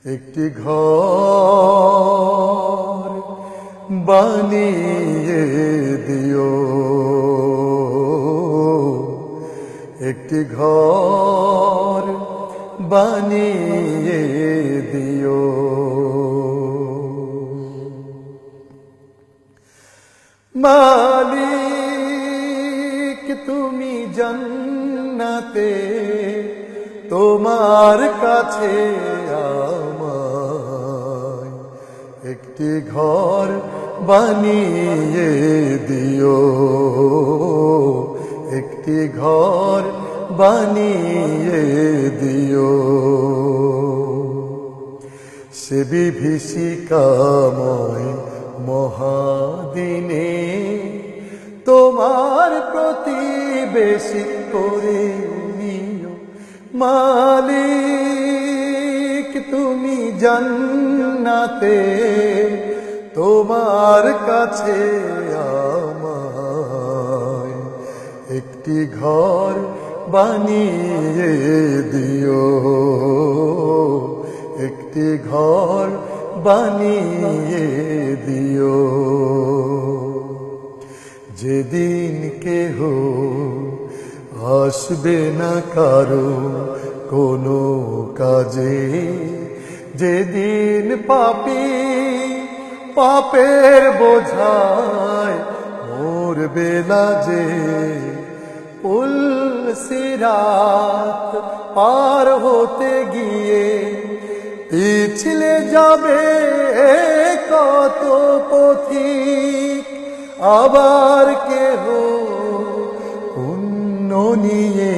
একটি ঘর বানিয়ে দিও, একটি ঘর বানিয়ে দিও। মালিক তুমি জান্নাতে তোমার কাছে আমায় একটি ঘর বানিয়ে দিও, একটি ঘর বানিয়ে দিও। সে বিভীষিকাময় মহাদিনে তোমার প্রতিবেশী করে নিও। মালিক তুমি জান্নাতে তোমার কাছে আমায় একটি ঘর বানিয়ে দিও, একটি ঘর বানিয়ে দিও। যেদিন কেহ আসবে না কারো কোনো কাজে, যেদিন পাপী পাপের বোঝায় মরবে লাজে, সিরাত পার হতে গিয়ে পিছলে যাবে কত পথিক, আবার কেহ পুণ্য নিয়ে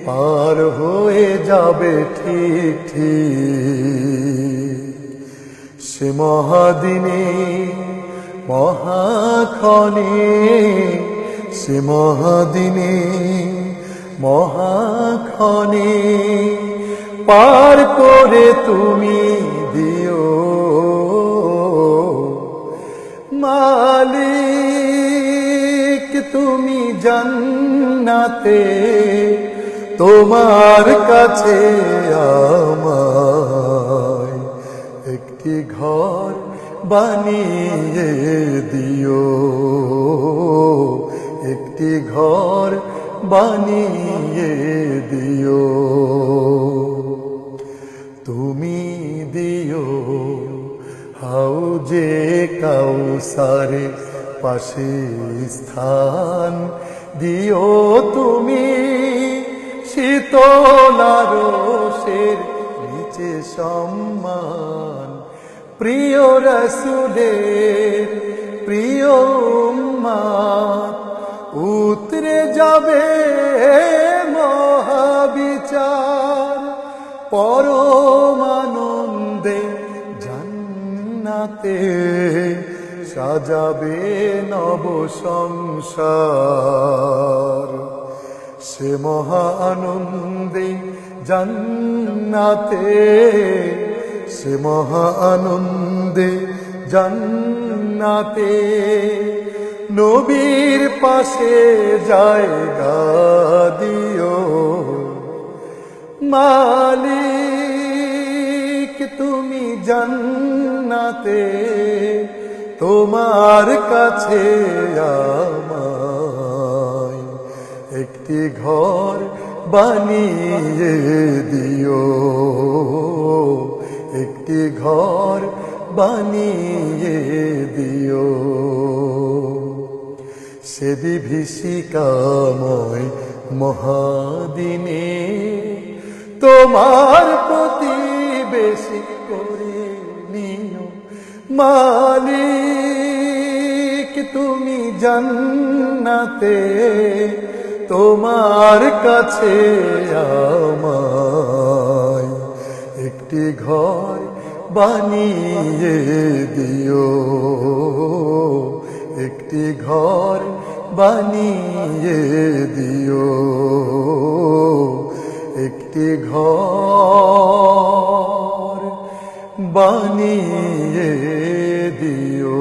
পার হয়ে যাবে ঠিক ঠিক। সে মহাদিনে মহাক্ষণে, সে মহাদিনে মহাক্ষণে পার করে তুমি দিও। মালিক তুমি জান্নাতে তোমার কাছে আমায় একটি ঘর বানিয়ে দিও, একটি ঘর বানিয়ে দিও। তুমি দিও হাউজে কাউসারে পাশে স্থান, দিও তুমি শীতলারসের নিচে সম্মান। প্রিয় রাসূলের প্রিয় উম্মত উতরে যাবে মহাবিচার, পরম আনন্দে জান্নাতে সাজাবে নব সংসার। সে মহা আনন্দে জান্নাতে, সে মহা আনন্দে জান্নাতে নবীর পাশে জায়গা দিও। মালিক তুমি জান্নাতে তোমার কাছে আমায় একটি ঘর বানিয়ে দিও, একটি ঘর বানিয়ে দিও। সে বিভীষিকাময় মহাদিনে তোমার প্রতিবেশী করে নিও। মালিক তুমি জান্নাতে তোমার কাছে আমায় ঘর বানিয়ে দিও, একটি ঘর বানিয়ে দিও, একটি ঘর বানিয়ে দিও।